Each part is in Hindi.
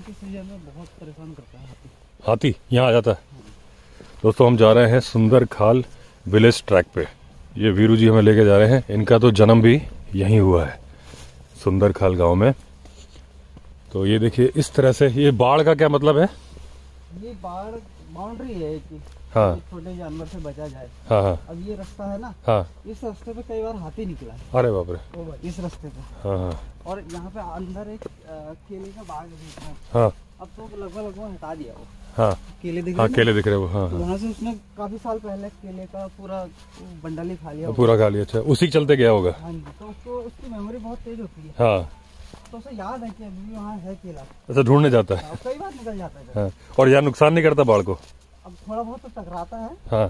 के सीजन में बहुत परेशान करता है हाथी। हाथी यहाँ आ जाता है। दोस्तों हम जा रहे हैं सुंदर खाल विलेज ट्रैक पे। ये वीरू जी हमें लेके जा रहे हैं। इनका तो जन्म भी यहीं हुआ है, सुंदर खाल गाँव में। तो ये देखिए इस तरह से, ये बाढ़ का क्या मतलब है? ये बाढ़ बाउंड्री है कि हाँ, छोटे जानवर से बचा जाए। हाँ हाँ। अब ये रास्ता है ना, हाँ, इस रास्ते पे कई बार हाथी निकला है। अरे बाप रे। इस रास्ते पे। हाँ हाँ और यहाँ पे अंदर एक केले का बाग है। हाँ। अब तो लगभग हटा दिया वो। हाँ केले दिख हाँ, रहे, केले दिख रहे वो। हाँ हाँ। वहाँ से उसने काफी साल पहले केले का पूरा बंडल ही खा लिया, पूरा खा लिया। अच्छा, उसी चलते गया होगा। हाँ जी। तो उसको उसकी मेमोरी बहुत तेज होती है। हाँ, तो उसे याद है कि अभी भी वहाँ है केला। अच्छा, ढूंढने जाता है। कई बार निकल जाता है। हाँ, और यहाँ नुकसान नहीं करता बाढ़ को? अब थोड़ा बहुत तो टकराता है। हाँ,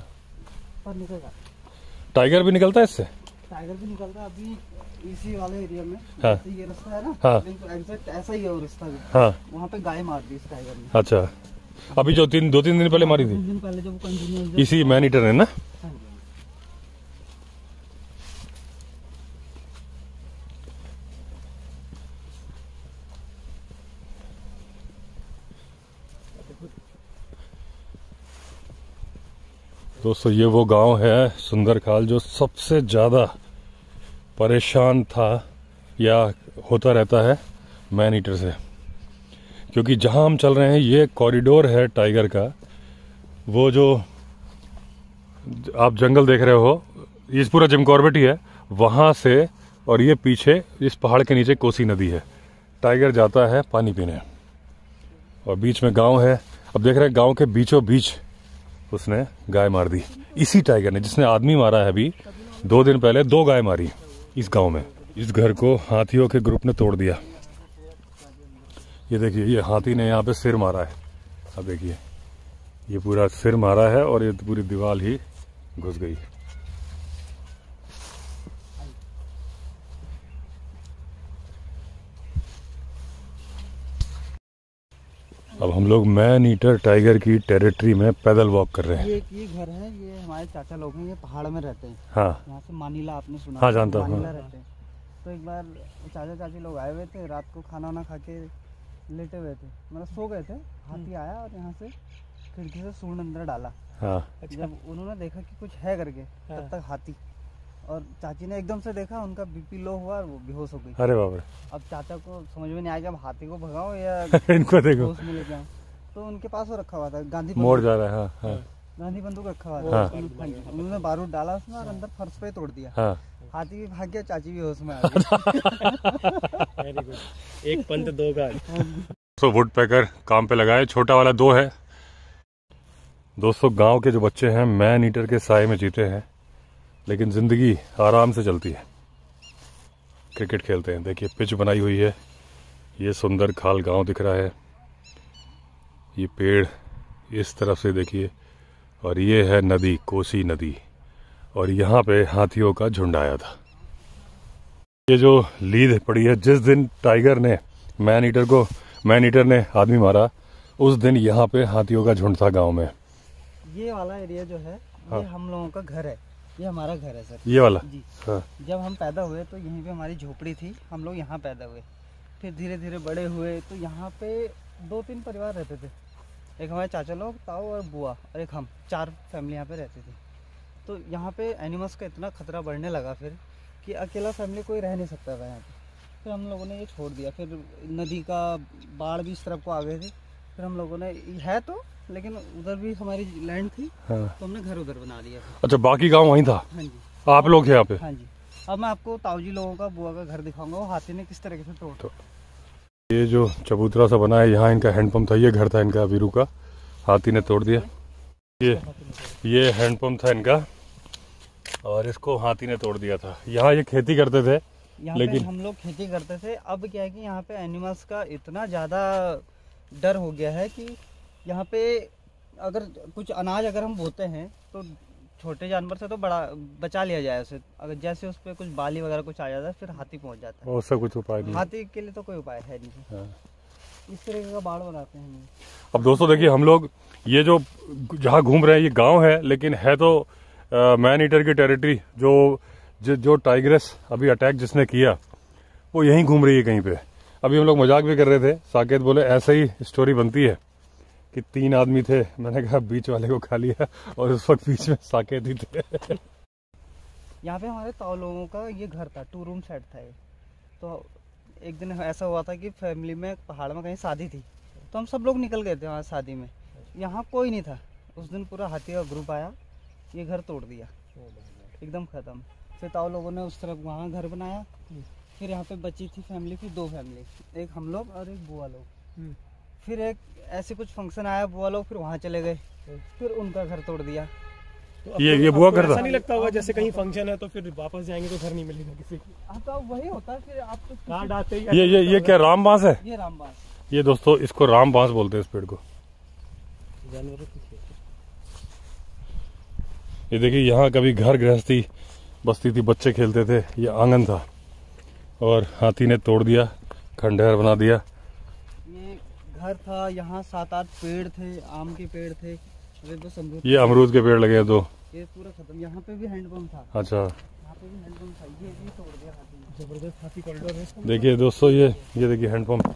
पर निकल जाता है। टाइगर भी निकलता है इससे? टाइगर भी निकलता है अभी इसी वाले एरिया में। हाँ, ये रास्ता है ना, हाँ, एग्जैक्ट ऐसा ही है वो रास्ता भी। हाँ, वहाँ पे गाय मार दी इस टाइगर ने। अच्छा, अभी जो 2-3 दिन पहले मारी थी? 3 दिन पहले जब कंटिन्यूस इसी मैन ईटर है ना? हाँ जी। दोस्तों ये वो गांव है सुंदर खाल जो सबसे ज्यादा परेशान था या होता रहता है मैन ईटर से, क्योंकि जहां हम चल रहे हैं ये कॉरिडोर है टाइगर का। वो जो आप जंगल देख रहे हो, ये पूरा जिम कॉर्बेट ही है वहां से, और ये पीछे इस पहाड़ के नीचे कोसी नदी है। टाइगर जाता है पानी पीने, और बीच में गांव है। अब देख रहे हैं गांव के बीचों बीच उसने गाय मार दी। इसी टाइगर ने, जिसने आदमी मारा है अभी 2 दिन पहले, 2 गाय मारी इस गांव में। इस घर को हाथियों के ग्रुप ने तोड़ दिया। ये देखिए, ये हाथी ने यहाँ पे सिर मारा है। अब देखिए, ये पूरा सिर मारा है और ये पूरी दीवार ही घुस गई। अब हम लोग मैन ईटर टाइगर की टेरिटरी में पैदल वॉक कर रहे हैं। ये घर है, ये हमारे चाचा लोग हैं, ये पहाड़ में रहते हैं। हाँ, यहाँ से मानीला आपने सुना? हाँ जानता हूँ। मानीला रहते हैं। तो एक बार चाचा चाची लोग आए हुए थे, रात को खाना वाना खा के लेटे हुए थे, मतलब सो गए थे। हाथी आया और यहाँ से खिड़की से सूंड अंदर डाला। हाँ, जब उन्होंने देखा कि कुछ है करके, तब तक हाथी, और चाची ने एकदम से देखा, उनका बीपी लो हुआ और वो बेहोश हो गई। अरे बाप रे। अब चाचा को समझ में नहीं आया कि अब हाथी को भगाओ या इनको देखो, होश में लेके आऊं। तो उनके पास वो रखा हुआ था गांधी मोड़ बंदूक। जा रहा है। हाँ हाँ गांधी बंदूक रखा हुआ हाँ। था। उन्होंने बारूद डाला उसमें और अंदर फर्श पे तोड़ दिया। हाँ। हाथी भी भाग गया, चाची भी होश में आ गई। Very good. एक पंत 2 गाय। तो वुड पैकर काम पे लगाए, छोटा वाला 2 है। दोस्तों गांव के जो बच्चे हैं मैन ईटर के साए में जीते हैं, लेकिन जिंदगी आराम से चलती है। क्रिकेट खेलते हैं। देखिए पिच बनाई हुई है। ये सुंदर खाल गांव दिख रहा है। ये पेड़ इस तरफ से देखिए, और ये है नदी, कोसी नदी, और यहाँ पे हाथियों का झुंड आया था। ये जो लीद पड़ी है, जिस दिन टाइगर ने मैन ईटर ने आदमी मारा, उस दिन यहाँ पे हाथियों का झुंड था गांव में। ये वाला एरिया जो है, हाँ। ये हम लोगों का घर है, ये हमारा घर है सर। ये वाला जी। हाँ। जब हम पैदा हुए तो यहीं पे हमारी झोपड़ी थी, हम लोग यहाँ पैदा हुए। फिर धीरे धीरे बड़े हुए तो यहाँ पे 2-3 परिवार रहते थे। एक हमारे चाचा लोग, ताऊ और बुआ, और एक हम, 4 फैमिली यहाँ पे रहती थी। तो यहाँ पे एनिमल्स का इतना खतरा बढ़ने लगा फिर कि अकेला फैमिली कोई रह नहीं सकता था यहाँ पे। फिर हम लोगों ने ये छोड़ दिया। फिर नदी का बाढ़ भी इस तरफ को आ गए थे। फिर हम लोगों ने, है तो, लेकिन उधर भी हमारी लैंड थी। हाँ। तो हमने घर उधर बना दिया। अच्छा, बाकी गांव वहीं था? हाँ जी। आप लोग यहाँ पे? हाँ जी। अब मैं आपको ताऊजी लोगों का, बुआ का घर दिखाऊंगा, वो हाथी ने किस तरीके से तोड़ा। ये जो चबूतरा सा बना है, यहाँ इनका हैंडपंप था। ये घर था इनका वीरू का, हाथी ने तोड़ दिया। ये हैंडपंप था इनका, और इसको हाथी ने तोड़ दिया था। यहाँ ये खेती करते थे, लेकिन हम लोग खेती करते थे। अब क्या है कि यहाँ पे एनिमल्स का इतना ज़्यादा डर हो गया है कि यहाँ पे अगर कुछ अनाज अगर हम बोते हैं तो छोटे जानवर से तो बड़ा बचा लिया जाए उसे। अगर जैसे उस पर कुछ बाली वगैरह कुछ आ जाता है, फिर हाथी पहुँच जाता है। उसका कुछ उपाय नहीं। हाथी के लिए तो कोई उपाय है नहीं। हाँ। इस तरीके का बाड़ बनाते हैं। अब दोस्तों देखिए, हम लोग ये जो जहाँ घूम रहे हैं ये गांव है, लेकिन है तो मैन ईटर की टेरिटरी। जो टाइग्रेस अभी अटैक जिसने किया वो यहीं घूम रही है कहीं पे। अभी हम लोग मजाक भी कर रहे थे, साकेत बोले ऐसे ही स्टोरी बनती है कि 3 आदमी थे, मैंने कहा बीच वाले को खा लिया और उस वक्त बीच में साकेत ही थे। यहाँ पे हमारे ताऊ लोगों का ये घर था, 2 रूम सेट था ये। तो एक दिन ऐसा हुआ था कि फैमिली में पहाड़ में कहीं शादी थी, तो हम सब लोग निकल गए थे वहाँ शादी में। यहाँ कोई नहीं था उस दिन, पूरा हाथी का ग्रुप आया, ये घर तोड़ दिया एकदम ख़त्म। फिर ताऊ लोगों ने उस तरफ वहाँ घर बनाया। फिर यहाँ पे बची थी फैमिली, फिर 2 फैमिली, एक हम लोग और एक बुआ लोग। फिर एक ऐसे कुछ फंक्शन आया, बुआ लोग फिर वहाँ चले गए, फिर उनका घर तोड़ दिया। तो ये बुआ घर था। ऐसा नहीं लगता होगा जैसे कहीं फंक्शन है तो फिर वापस जाएंगे तो घर नहीं मिलेगा किसी को? हाँ तो वही होता है फिर आप तो कार्ड आते ही ये क्या राम बांस है? ये रामबास, ये दोस्तों इसको राम बांस बोलते हैं इस पेड़ को। जानवरों की ये देखिए यहाँ कभी घर गृहस्थी बसती थी, बच्चे खेलते थे, ये आंगन था और हाथी ने तोड़ दिया, खंडहर बना दिया। ये घर था, यहाँ 7-8 पेड़ थे, आम के पेड़ थे, अमरूद, ये अमरूद के पेड़ लगे हैं 2। ये पूरा खत्म। यहाँ पे भी हैंडपंप था, अच्छा, यहाँ पे भी हैंडपंप था, ये भी तोड़ दिया हाथी ने। जबरदस्त हाथी कॉरिडोर है इसका। देखिए दोस्तों ये देखिए हैंडपंप।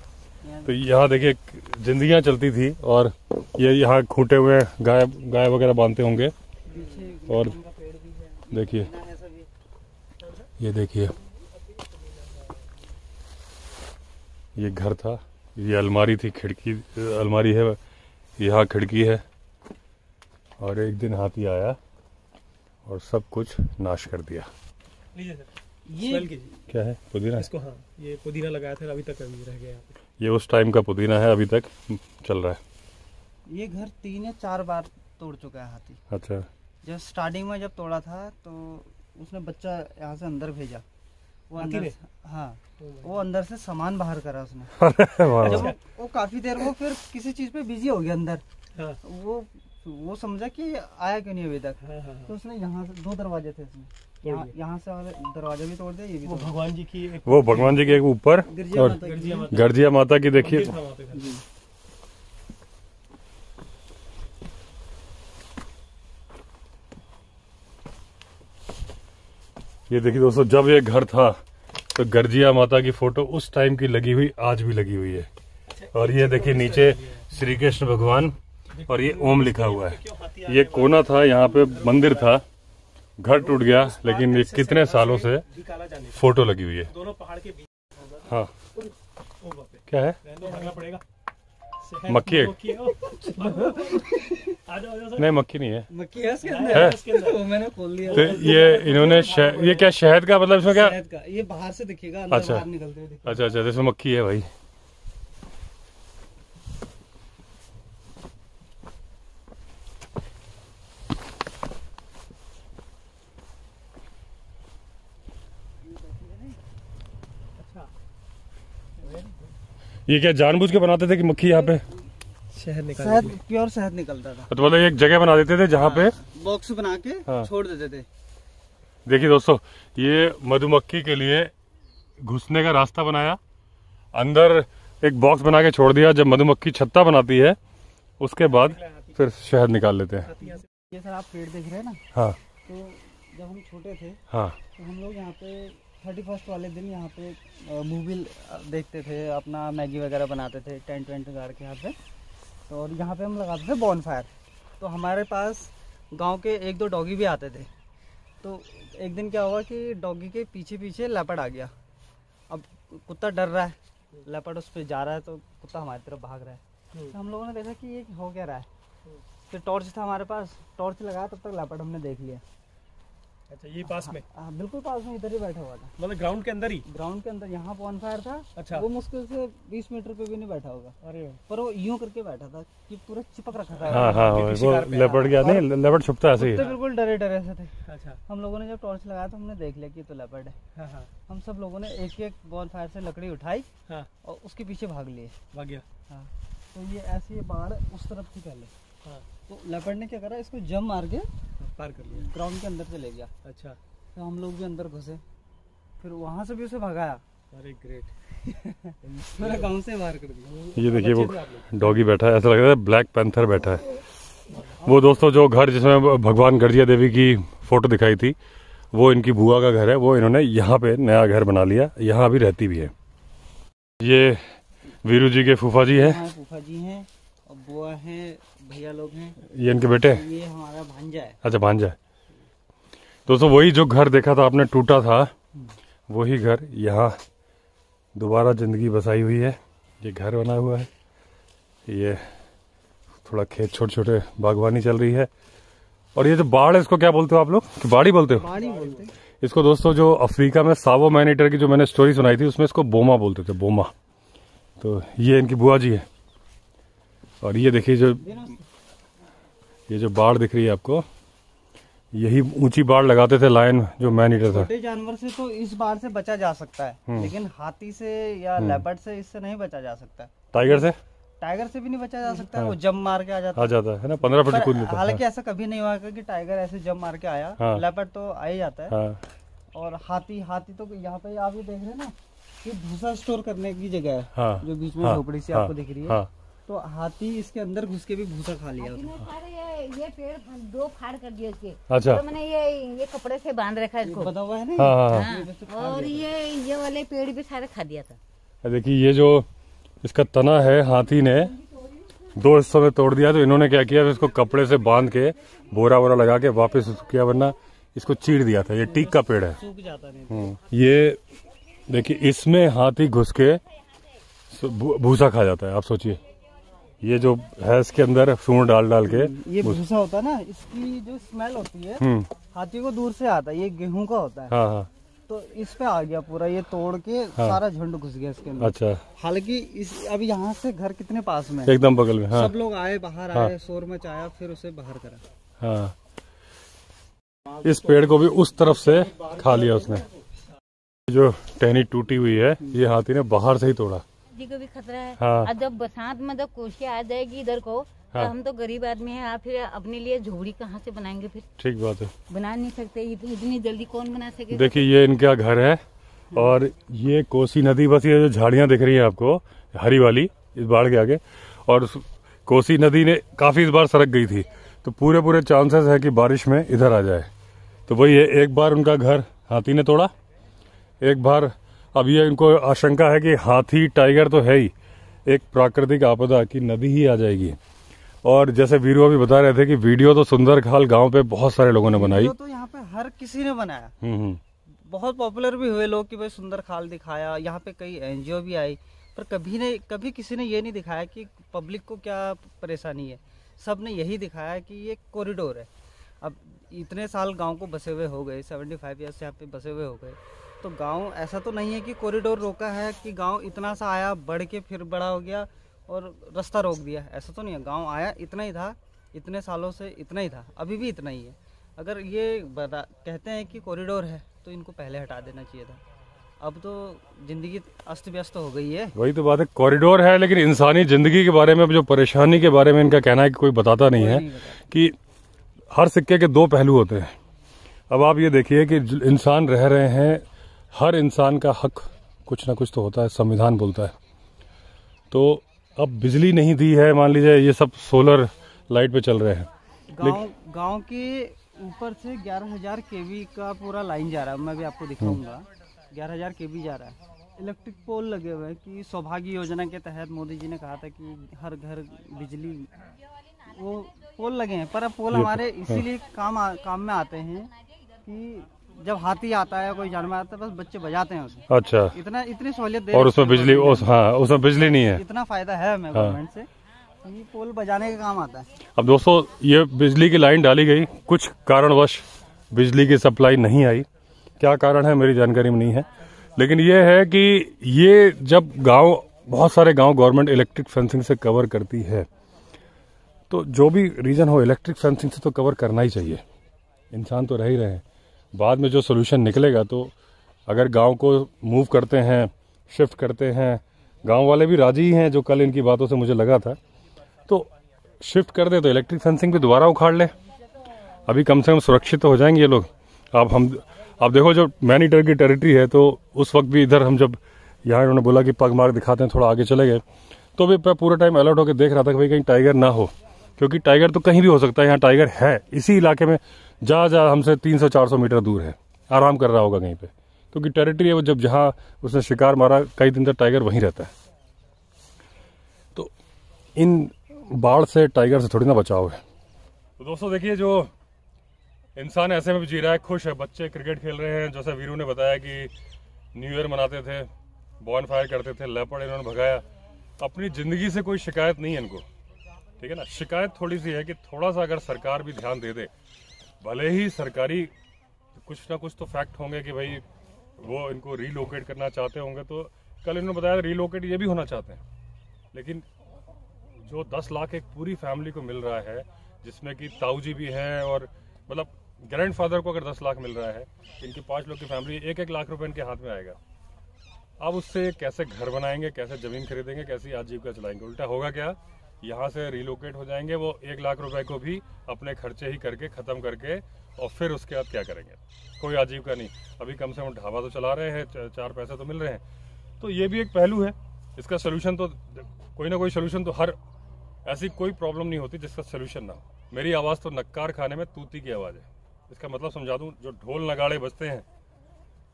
तो यहाँ देखिए जिंदगियाँ चलती थी और ये यहाँ खूंटे हुए गाय वगैरह बांधते होंगे। पीछे और आम का पेड़ भी है, देखिए ना है सभी। ये देखिए ये घर था, ये अलमारी थी, खिड़की अलमारी है, यहाँ खिड़की है। और एक दिन हाथी आया और सब कुछ नाश कर दिया। लीजिए सर, ये स्मेल कीजिए क्या है? पुदीना? इसको। हाँ, ये पुदीना लगाया था, अभी तक अभी रह गया यहाँ पे। ये उस टाइम का पुदीना है, अभी तक चल रहा है। ये घर 3 या 4 बार तोड़ चुका है हाथी। अच्छा, जब स्टार्टिंग में जब तोड़ा था तो उसने बच्चा यहाँ से अंदर भेजा, वो हाथी अंदर ने? हाँ, वो अंदर से सामान बाहर करा उसने। वाह, जब वाह। वो काफी देर वो फिर किसी चीज पे बिजी हो गया अंदर, हाँ, वो समझा कि आया क्यों नहीं अभी तक। हाँ, हाँ, तो उसने यहाँ से 2 दरवाजे थे इसमें, तोड़ दिए। यहाँ से वाले दरवाजा भी तोड़ दिया, ये भी वो तोड़ दिया। भगवान जी की एक वो भगवान जी के एक ऊपर गिरजिया और माता की गर्जिया है। माता गर्जिया माता की देखिए। मंदिर था वहाँ पे घर। जी। ये देखिए दोस्तों, जब ये घर था तो गर्जिया माता की फोटो उस टाइम की लगी हुई आज भी लगी हुई है। और ये देखिए नीचे श्री कृष्ण भगवान और ये ओम लिखा हुआ है। ये कोना था, यहाँ पे मंदिर था, घर टूट गया, लेकिन ये कितने सालों से काला जाने का। फोटो लगी हुई है। दोनों पहाड़ के बीच। हाँ, ओ बाप रे, क्या है? रहने दो, भागना पड़ेगा। मक्खी है? मक्खी है, ओ। आ जाओ सर। नहीं, मक्खी नहीं है। मक्खी है इसके है? अंदर, इसके अंदर। वो मैंने खोल लिया। तो ये इन्होंने ये क्या शहद का मतलब इसमें क्या? शहद का, ये बाहर से दिखेगा, अंदर अच्छा। बाहर निकलते हुए दिखेगा। अच्छा, इसमें मक्खी है भाई। ये क्या जानबूझ के बनाते थे कि मक्खी यहाँ पे? शहद निकाल शहद, प्योर शहद निकलता था। तो मतलब एक जगह बना देते थे जहाँ पे। बॉक्स बना के हाँ। छोड़ देते थे। देखिए दोस्तों, ये मधुमक्खी के लिए घुसने का रास्ता बनाया, अंदर एक बॉक्स बना के छोड़ दिया। जब मधुमक्खी छत्ता बनाती है उसके बाद फिर शहद निकाल लेते हैं। ये सर आप पेड़ देख रहे हैं ना, हाँ तो जब हम छोटे थे हाँ, तो हम लोग यहाँ पे 31st वाले दिन यहाँ पे मूवी देखते थे, अपना मैगी वगैरह बनाते थे, टेंट वेंट गाड़ के यहाँ पे। तो और यहाँ पे हम लगाते थे बॉनफायर। तो हमारे पास गांव के 1-2 डॉगी भी आते थे। तो एक दिन क्या हुआ कि डॉगी के पीछे पीछे लेपर्ड आ गया। अब कुत्ता डर रहा है, लेपर्ड उस पर जा रहा है, तो कुत्ता हमारी तरफ भाग रहा है। तो हम लोगों ने देखा कि ये हो क्या रहा है। फिर टॉर्च था हमारे पास, टॉर्च लगाया, तब तक लेपर्ड हमने देख लिया। अच्छा, ये पास में? हाँ, बिल्कुल पास में, इधर ही बैठा हुआ था, मतलब ग्राउंड के अंदर ही? ग्राउंड के अंदर। यहाँ बॉनफायर था। अच्छा। वो मुश्किल से 20 मीटर पे भी नहीं बैठा होगा, अरे पर वो यूं करके बैठा था कि पूरा चिपक रखा था। हाँ हाँ, वो लेपर्ड क्या नहीं, लेपर्ड छुपता है ऐसे ही। कुत्ते बिल्कुल डरे डरे से थे। अच्छा। हम लोगों ने जब टॉर्च लगाया तो हमने देख लिया कि ये तो लेपर्ड है। हाँ हाँ हम सब लोगों ने एक एक बॉनफायर से लकड़ी उठाई हाँ, और उसके पीछे भाग लिए। भाग गया। हाँ, तो ये ऐसे बाढ़ उस तरफ थी पहले। हाँ, तो लेपर्ड ने क्या करा, इसको जम मार के पार कर लिया। ग्राउंड के अंदर चले गया। अच्छा, तो हम लोग भी अंदर घुसे, फिर वहां से भी उसे भगाया, अरे ग्रेट। पूरा गांव से बाहर कर दिया। ये देखिए वो डॉगी बैठा है, ऐसा लग रहा है ब्लैक पैंथर बैठा है। वो दोस्तों जो घर जिसमें भगवान गर्जिया देवी की फोटो दिखाई थी, वो इनकी बुआ का घर है। वो इन्होंने यहाँ पे नया घर बना लिया, यहाँ अभी रहती भी है। ये वीरू जी के फूफा जी है, हमारे फूफा जी हैं और बुआ है, भैया लोग हैं। ये इनके बेटे। ये हमारा भांजा है। अच्छा, भांजा है। दोस्तों वही जो घर देखा था आपने टूटा था, वही घर यहाँ दोबारा जिंदगी बसाई हुई है। ये घर बना हुआ है, ये थोड़ा खेत, छोटे छोटे बागवानी चल रही है। और ये जो बाढ़ है इसको क्या बोलते हो आप लोग? कि बाड़ी बोलते हो? बाड़ी बोलते हैं इसको। दोस्तों जो अफ्रीका में सावो मैनीटर की जो मैंने स्टोरी सुनाई थी उसमें इसको बोमा बोलते थे, बोमा। तो ये इनकी बुआ जी है। और ये देखिए जो बाढ़ दिख रही है आपको, यही ऊंची बाढ़ लगाते थे लायन जो मैनीटर था। छोटे जानवर से तो इस बाढ़ से बचा जा सकता है, लेकिन हाथी से या लेपर्ड से इससे नहीं बचा जा सकता। टाइगर से? टाइगर से भी नहीं बचा जा सकता है, वो जंप मार के आ जाता है ना, 15 फीट कूद लेता है। हालांकि ऐसा कभी नहीं हुआ कि टाइगर ऐसे जंप मार के आया। हाँ। लेपर्ड तो आ ही जाता है। हाँ। और हाथी तो यहाँ पे आप ये देख रहे हैं ना, ये भूसा स्टोर करने की जगह है। हाँ। जो बीच में हाँ। झोपड़ी सी हाँ। आपको दिख रही है। हाँ। तो हाथी इसके अंदर घुस के भी भूसा खा लिया उसने। ये पेड़ 2 फाड़ कर दिए इसके। अच्छा। तो मैंने ये कपड़े से बांध रखा है इसको। बता हुआ है ना। हाँ। हाँ। और ये वाले पेड़ भी सारे खा दिया था। देखिए ये जो इसका तना है, हाथी ने 2 हिस्सों में तोड़ दिया। तो इन्होंने क्या किया, इसको कपड़े से बांध के बोरा वोरा लगा के वापस किया, वरना इसको चीर दिया था। ये टीक का पेड़ है, सूख जाता नहीं। ये देखिए इसमें हाथी घुस के भूसा खा जाता है। आप सोचिए, ये जो है इसके अंदर सूंड डाल डाल के। ये भूसा होता है ना, इसकी जो स्मेल होती है हाथी को दूर से आता है। ये गेहूं का होता है। हाँ हाँ। तो इस पे आ गया पूरा, ये तोड़ के सारा झुंड घुस गया इसके अंदर। अच्छा। हालांकि अब यहाँ से घर कितने पास में, एकदम बगल में। हाँ। सब लोग आए, बाहर आए, शोर मचाया, फिर उसे बाहर करा। हाँ। इस पेड़ को भी उस तरफ से खा लिया उसने। जो टहनी टूटी हुई है, ये हाथी ने बाहर से ही तोड़ा। जी को भी खतरा है। हाँ। और जब बरसात में जब कोशिश आ जाएगी इधर को, हाँ। तो हम तो गरीब आदमी हैं, आप फिर अपने लिए झोपड़ी कहाँ से बनाएंगे? फिर ठीक बात है, बना नहीं सकते। इतनी जल्दी कौन बना सके? देखिए ये इनका घर है और ये कोसी नदी, बस ये जो झाड़ियां दिख रही है आपको हरी वाली इस बाढ़ के आगे, और कोसी नदी ने काफी इस बार सरक गई थी। तो पूरे चांसेस है कि बारिश में इधर आ जाए। तो वही है, एक बार उनका घर हाथी ने तोड़ा, एक बार अब ये इनको आशंका है कि हाथी टाइगर तो है ही, एक प्राकृतिक आपदा की नदी ही आ जाएगी। और जैसे वीरू अभी बता रहे थे कि वीडियो तो सुंदरखाल गांव पे बहुत सारे लोगों ने बनाई। तो यहाँ पे हर किसी ने बनाया। बहुत पॉपुलर भी हुए लोग कि भाई सुंदरखाल दिखाया। यहाँ पे कई एनजीओ भी आई, पर कभी किसी ने ये नहीं दिखाया कि पब्लिक को क्या परेशानी है। सब ने यही दिखाया कि ये कॉरिडोर है। अब इतने साल गांव को बसे हुए हो गए, 75 ईयर्स यहाँ पे बसे हुए हो गए। तो गांव ऐसा तो नहीं है कि कॉरिडोर रोका है, कि गांव इतना सा आया, बढ़ के फिर बड़ा हो गया और रास्ता रोक दिया। ऐसा तो नहीं है। गांव आया, इतना ही था, इतने सालों से इतना ही था, अभी भी इतना ही है। अगर ये कहते हैं कि कॉरिडोर है तो इनको पहले हटा देना चाहिए था। अब तो जिंदगी अस्त व्यस्त हो गई है। वही तो बात है, कॉरिडोर है लेकिन इंसानी जिंदगी के बारे में, जो परेशानी के बारे में इनका कहना है कि कोई बताता नहीं है कि हर सिक्के के 2 पहलू होते हैं। अब आप ये देखिए कि इंसान रह रहे हैं, हर इंसान का हक कुछ ना कुछ तो होता है, संविधान बोलता है। तो अब बिजली नहीं दी है, मान लीजिए ये सब सोलर लाइट पे चल रहे हैं। गांव के ऊपर से 11,000 केवी का पूरा लाइन जा रहा है। मैं भी आपको दिखाऊंगा, 11,000 केवी जा रहा है। इलेक्ट्रिक पोल लगे हुए हैं कि सौभाग्य योजना के तहत मोदी जी ने कहा था कि हर घर बिजली, वो पोल लगे हैं। पर अब पोल हमारे इसीलिए काम में आते हैं कि जब हाथी आता है, कोई जानवर आता है, बस बच्चे बजाते हैं उसे। अच्छा। इतनी सहूलियत दे, और उसमें बिजली, उसमें बिजली नहीं है। इतना फायदा है हमें गवर्नमेंट से, ये पोल बजाने का काम आता है। अब दोस्तों ये बिजली की लाइन डाली गई, कुछ कारणवश बिजली की सप्लाई नहीं आई। क्या कारण है मेरी जानकारी में नहीं है, लेकिन ये है कि ये जब बहुत सारे गांव गवर्नमेंट इलेक्ट्रिक फेंसिंग से कवर करती है, तो जो भी रीजन हो इलेक्ट्रिक फेंसिंग से तो कवर करना ही चाहिए। इंसान तो रह ही रहे हैं, बाद में जो सोल्यूशन निकलेगा, तो अगर गांव को मूव करते हैं, शिफ्ट करते हैं, गांव वाले भी राजी ही हैं, जो कल इनकी बातों से मुझे लगा था, तो शिफ्ट कर दे तो इलेक्ट्रिक फेंसिंग भी दोबारा उखाड़ ले। अभी कम से कम सुरक्षित तो हो जाएंगे ये लोग। आप देखो जो मैनीटर की टेरिटरी है, तो उस वक्त भी इधर हम जब यहाँ इन्होंने बोला कि पग मार दिखाते हैं, थोड़ा आगे चले गए, तो भी पूरा टाइम अलर्ट होकर देख रहा था कि भाई कहीं टाइगर ना हो, क्योंकि टाइगर तो कहीं भी हो सकता है। यहाँ टाइगर है इसी इलाके में, जहाँ हमसे 300-400 मीटर दूर है, आराम कर रहा होगा कहीं पे, क्योंकि टेरिटरी है वो, जब जहाँ उसने शिकार मारा कई दिन तक टाइगर वहीं रहता है। तो इन बाढ़ से टाइगर से थोड़ी ना बचाव है। तो दोस्तों देखिए, जो इंसान ऐसे में भी जी रहा है, खुश है, बच्चे क्रिकेट खेल रहे हैं, जैसा वीरू ने बताया कि न्यू ईयर मनाते थे, बॉन फायर करते थे, लेपर्ड इन्होंने भगाया, अपनी ज़िंदगी से कोई शिकायत नहीं है इनको, ठीक है ना। शिकायत थोड़ी सी है कि थोड़ा सा अगर सरकार भी ध्यान दे दे, भले ही सरकारी कुछ ना कुछ तो फैक्ट होंगे कि भाई वो इनको रीलोकेट करना चाहते होंगे, तो कल इन्होंने बताया रीलोकेट ये भी होना चाहते हैं, लेकिन जो 10 लाख एक पूरी फैमिली को मिल रहा है, जिसमें कि ताऊ जी भी हैं और मतलब ग्रैंडफादर को अगर 10 लाख मिल रहा है, इनकी 5 लोग की फैमिली 1-1 लाख रुपए इनके हाथ में आएगा। अब उससे कैसे घर बनाएंगे, कैसे ज़मीन खरीदेंगे, कैसी आजीविका चलाएंगे? उल्टा होगा क्या, यहाँ से रिलोकेट हो जाएंगे, वो 1 लाख रुपए को भी अपने खर्चे ही करके ख़त्म करके और फिर उसके बाद क्या करेंगे? कोई आजीविका नहीं। अभी कम से कम ढाबा तो चला रहे हैं, 4 पैसे तो मिल रहे हैं, तो ये भी एक पहलू है। इसका सोल्यूशन तो कोई ना कोई सोल्यूशन तो, हर ऐसी कोई प्रॉब्लम नहीं होती जिसका सोल्यूशन ना हो। मेरी आवाज़ तो नक्कार खाने में तूती की आवाज़ है। इसका मतलब समझा दूं, जो ढोल नगाड़े बजते हैं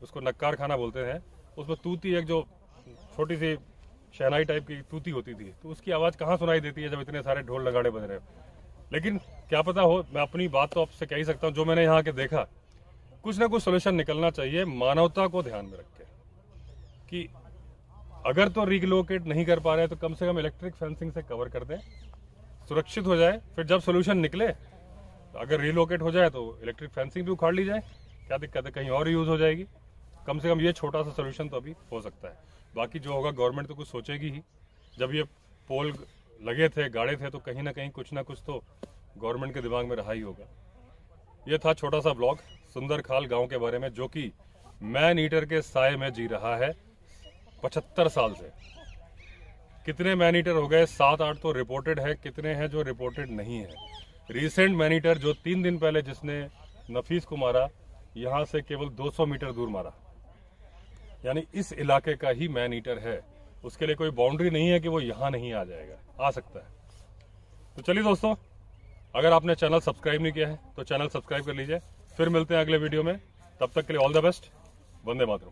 उसको नक्कार खाना बोलते हैं, उसमें तूती एक जो छोटी सी शहनाई टाइप की तूती होती थी, तो उसकी आवाज़ कहाँ सुनाई देती है जब इतने सारे ढोल नगाड़े बज रहे हो। लेकिन क्या पता हो, मैं अपनी बात तो आपसे कह ही सकता हूँ, जो मैंने यहाँ के देखा, कुछ ना कुछ सोल्यूशन निकलना चाहिए मानवता को ध्यान में रख के, कि अगर तो रिलोकेट नहीं कर पा रहे तो कम से कम इलेक्ट्रिक फेंसिंग से कवर कर दें, सुरक्षित हो जाए। फिर जब सोल्यूशन निकले, तो अगर रिलोकेट हो जाए तो इलेक्ट्रिक फेंसिंग भी उखाड़ ली जाए, क्या दिक्कत है, कहीं और यूज हो जाएगी। कम से कम ये छोटा सा सोल्यूशन तो अभी हो सकता है। बाकी जो होगा गवर्नमेंट तो कुछ सोचेगी ही। जब ये पोल लगे थे, गाड़े थे, तो कहीं ना कहीं कुछ ना कुछ तो गवर्नमेंट के दिमाग में रहा ही होगा। ये था छोटा सा ब्लॉग सुंदर खाल गांव के बारे में, जो कि मैन ईटर के साए में जी रहा है 75 साल से। कितने मैन ईटर हो गए? 7-8 तो रिपोर्टेड है, कितने हैं जो रिपोर्टेड नहीं है? रिसेंट मैन ईटर जो 3 दिन पहले जिसने नफीस को मारा, यहाँ से केवल 200 मीटर दूर मारा, यानी इस इलाके का ही मैन ईटर है। उसके लिए कोई बाउंड्री नहीं है कि वो यहाँ नहीं आ जाएगा, आ सकता है। तो चलिए दोस्तों, अगर आपने चैनल सब्सक्राइब नहीं किया है तो चैनल सब्सक्राइब कर लीजिए। फिर मिलते हैं अगले वीडियो में, तब तक के लिए all the best. Vande Mataram.